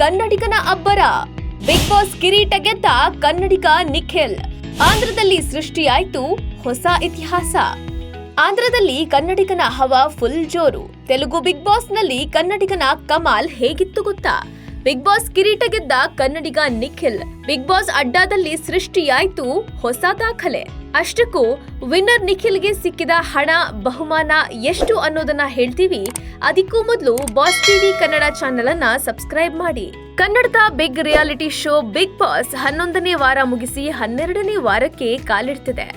ಕನ್ನಡಿಗನ ಅಬ್ಬರ. Big boss ಕಿರೀಟ ಗೆದ್ದ ಕನ್ನಡಿಗ ನಿಖಿಲ್. ಆಂಧ್ರದಲ್ಲಿ ಸೃಷ್ಟಿಯಾಯಿತು ಹೊಸ ಇತಿಹಾಸ. ಆಂಧ್ರದಲ್ಲಿ ಕನ್ನಡಿಗನ ಹವಾ ಫುಲ್ ಜೋರು. ತೆಲುಗು ಬಿಗ್ ಬಾಸ್ ನಲ್ಲಿ ಕನ್ನಡಿಗನ ಕಮಾಲ್ ಹೇಗಿತ್ತು ಗೊತ್ತಾ? ಬಿಗ್ ಬಾಸ್ ಕಿರೀಟ ಗೆದ್ದ ಕನ್ನಡಿಗ ನಿಖಿಲ್. ಬಿಗ್ ಬಾಸ್ ಅಡ್ಡಾದಲ್ಲಿ ಸೃಷ್ಟಿಯಾಯಿತು ಹೊಸ ದಾಖಲೆ. ಅಷ್ಟಕ್ಕೂ ವಿನ್ನರ್ ನಿಖಿಲ್ಗೆ ಸಿಕ್ಕಿದ ಹಣ ಬಹುಮಾನ ಎಷ್ಟು ಅನ್ನೋದನ್ನ ಹೇಳ್ತೀವಿ. ಅದಕ್ಕೂ ಮೊದಲು ಬಾಸ್ ಟಿವಿ ಕನ್ನಡ ಚಾನೆಲ್ ಅನ್ನ ಸಬ್ಸ್ಕ್ರೈಬ್ ಮಾಡಿ. ಕನ್ನಡದ big reality show Bigg Boss 11ನೇ ವಾರ ಮುಗಿಸಿ 12ನೇ ವಾರಕ್ಕೆ ಕಾಲಿಡ್ತಿದೆ.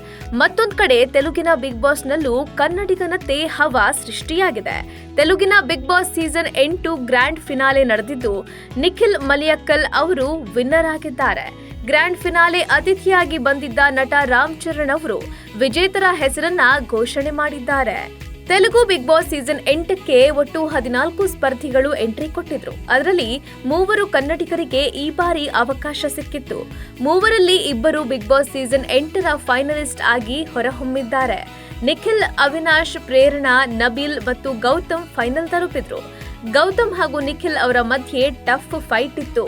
ಮತ್ತೊಂದ್ ಕಡೆ ತೆಲುಗಿನ ಬಿಗ್ ಬಾಸ್ ನಲ್ಲೂ ಕನ್ನಡಿಗನತೆ ಹವಾ ಸೃಷ್ಟಿಯಾಗಿದೆ. ತೆಲುಗಿನ Bigg Boss season 8 grand finale ನಡೆದಿದ್ದು ನಿಖಿಲ್ ಮಲಿಯಕ್ಕಲ್ ಅವರು ವಿನ್ನರ್ ಆಗಿದ್ದಾರೆ. ಗ್ರ್ಯಾಂಡ್ ಫಿನಾಲೆ ಅತಿಥಿಯಾಗಿ ಬಂದಿದ್ದ ನಟ ರಾಮ್ ಚರಣ್ ಅವರು ವಿಜೇತರ ಹೆಸರನ್ನ ಘೋಷಣೆ ಮಾಡಿದ್ದಾರೆ. ತೆಲುಗು ಬಿಗ್ ಬಾಸ್ ಸೀಸನ್ 8ಕ್ಕೆ ಒಟ್ಟು 14 ಸ್ಪರ್ಧಿಗಳು ಎಂಟ್ರಿ ಕೊಟ್ಟಿದ್ರು. ಅದರಲ್ಲಿ 3 ಕನ್ನಡಿಗರಿಗೆ ಈ ಬಾರಿ ಅವಕಾಶ ಸಿಕ್ಕಿತ್ತು. 3ರಲ್ಲಿ 2 ಬಿಗ್ ಬಾಸ್ ಸೀಸನ್ 8ರ ಫೈನಲಿಸ್ಟ್ ಆಗಿ ಹೊರಹೊಮ್ಮಿದ್ದಾರೆ. ನಿಖಿಲ್, ಅವಿನಾಶ್, ಪ್ರೇರಣಾ, ನಬೀಲ್ ಮತ್ತು ಗೌತಮ್ ಫೈನಲ್ ತಲುಪಿದ್ರು. ಗೌತಮ್ ಹಾಗೂ ನಿಖಿಲ್ ಅವರ ಮಧ್ಯೆ ಟಫ್ ಫೈಟ್ ಇತ್ತು.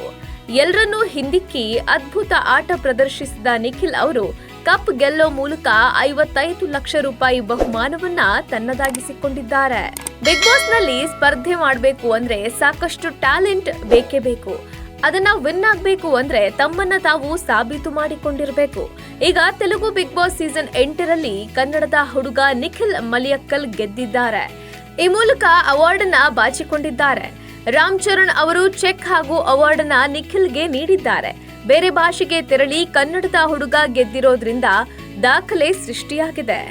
ಎಲ್ಲರನ್ನೂ ಹಿಂದಿಕ್ಕಿ ಅದ್ಭುತ ಆಟ ಪ್ರದರ್ಶಿಸಿದ ನಿಖಿಲ್ ಅವರು ಕಪ್ ಗೆಲ್ಲೋ ಮೂಲಕ 55 ಲಕ್ಷ ರೂಪಾಯಿ ಬಹುಮಾನವನ್ನ ತನ್ನದಾಗಿಸಿಕೊಂಡಿದ್ದಾರೆ. ಬಿಗ್ ಬಾಸ್ ನಲ್ಲಿ ಸ್ಪರ್ಧೆ ಮಾಡಬೇಕು ಅಂದ್ರೆ ಸಾಕಷ್ಟು ಟ್ಯಾಲೆಂಟ್ ಬೇಕೇ ಬೇಕು. ಅದನ್ನ ವಿನ್ ಆಗ್ಬೇಕು ಅಂದ್ರೆ ತಮ್ಮನ್ನ ತಾವು ಸಾಬೀತು ಮಾಡಿಕೊಂಡಿರಬೇಕು. ಈಗ ತೆಲುಗು ಬಿಗ್ ಬಾಸ್ ಸೀಸನ್ 8ರಲ್ಲಿ ಕನ್ನಡದ ಹುಡುಗ ನಿಖಿಲ್ ಮಲಿಯಕ್ಕಲ್ ಗೆದ್ದಿದ್ದಾರೆ. ಈ ಮೂಲಕ ಅವಾರ್ಡ್ ಅನ್ನ ಬಾಚಿಕೊಂಡಿದ್ದಾರೆ. ರಾಮ್ ಚರಣ್ ಅವರು ಚೆಕ್ ಹಾಗೂ ಅವಾರ್ಡ್ ಅನ್ನ ನಿಖಿಲ್ಗೆ ನೀಡಿದ್ದಾರೆ. ಬೇರೆ ಭಾಷೆಗೆ ತೆರಳಿ ಕನ್ನಡದ ಹುಡುಗ ಗೆದ್ದಿರೋದ್ರಿಂದ ದಾಖಲೆ ಸೃಷ್ಟಿಯಾಗಿದೆ.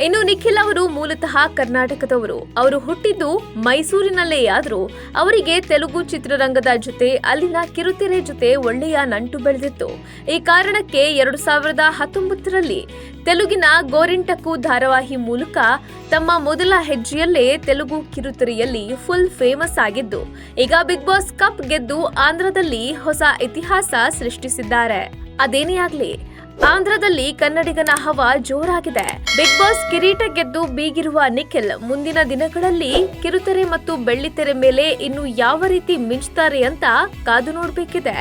ಇನ್ನು ನಿಖಿಲ್ ಅವರು ಮೂಲತಃ ಕರ್ನಾಟಕದವರು. ಅವರು ಹುಟ್ಟಿದ್ದು ಮೈಸೂರಿನಲ್ಲೇ ಆದ್ರೂ ಅವರಿಗೆ ತೆಲುಗು ಚಿತ್ರರಂಗದ ಜೊತೆ ಅಲ್ಲಿನ ಕಿರುತೆರೆ ಜೊತೆ ಒಳ್ಳೆಯ ನಂಟು ಬೆಳೆದಿತ್ತು. ಈ ಕಾರಣಕ್ಕೆ 2019ರಲ್ಲಿ ತೆಲುಗಿನ ಗೋರಿಂಟಕ್ಕು ಧಾರಾವಾಹಿ ಮೂಲಕ ತಮ್ಮ ಮೊದಲ ಹೆಜ್ಜೆಯಲ್ಲೇ ತೆಲುಗು ಕಿರುತೆರೆಯಲ್ಲಿ ಫುಲ್ ಫೇಮಸ್ ಆಗಿದ್ದು ಈಗ ಬಿಗ್ ಬಾಸ್ ಕಪ್ ಗೆದ್ದು ಆಂಧ್ರದಲ್ಲಿ ಹೊಸ ಇತಿಹಾಸ ಸೃಷ್ಟಿಸಿದ್ದಾರೆ. ಅದೇನೇ ಆಗ್ಲಿ, ಆಂಧ್ರದಲ್ಲಿ ಕನ್ನಡಿಗನ ಹವಾ ಜೋರಾಗಿದೆ. ಬಿಗ್ ಬಾಸ್ ಕಿರೀಟ ಗೆದ್ದು ಬೀಗಿರುವ ನಿಖಿಲ್ ಮುಂದಿನ ದಿನಗಳಲ್ಲಿ ಕಿರುತೆರೆ ಮತ್ತು ಬೆಳ್ಳಿತೆರೆ ಮೇಲೆ ಇನ್ನು ಯಾವ ರೀತಿ ಮಿಂಚ್ತಾರೆ ಅಂತ ಕಾದು ನೋಡಬೇಕಿದೆ.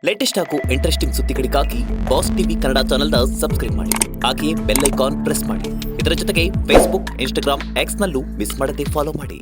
ಲೇಟೆಸ್ಟ್ ಹಾಗೂ ಇಂಟ್ರೆಸ್ಟಿಂಗ್ ಸುದ್ದಿಗಳಿಗಾಗಿ ಬಾಸ್ ಟಿವಿ ಕನ್ನಡ ಚಾನೆಲ್ನ ಸಬ್ಸ್ಕ್ರೈಬ್ ಮಾಡಿ. ಹಾಗೆಯೇ ಬೆಲ್ ಐಕಾನ್ ಪ್ರೆಸ್ ಮಾಡಿ. ಇದರ ಜೊತೆಗೆ ಫೇಸ್ಬುಕ್, ಇನ್ಸ್ಟಾಗ್ರಾಮ್, ಎಕ್ಸ್ ನಲ್ಲೂ ಮಿಸ್ ಮಾಡದೆ ಫಾಲೋ ಮಾಡಿ.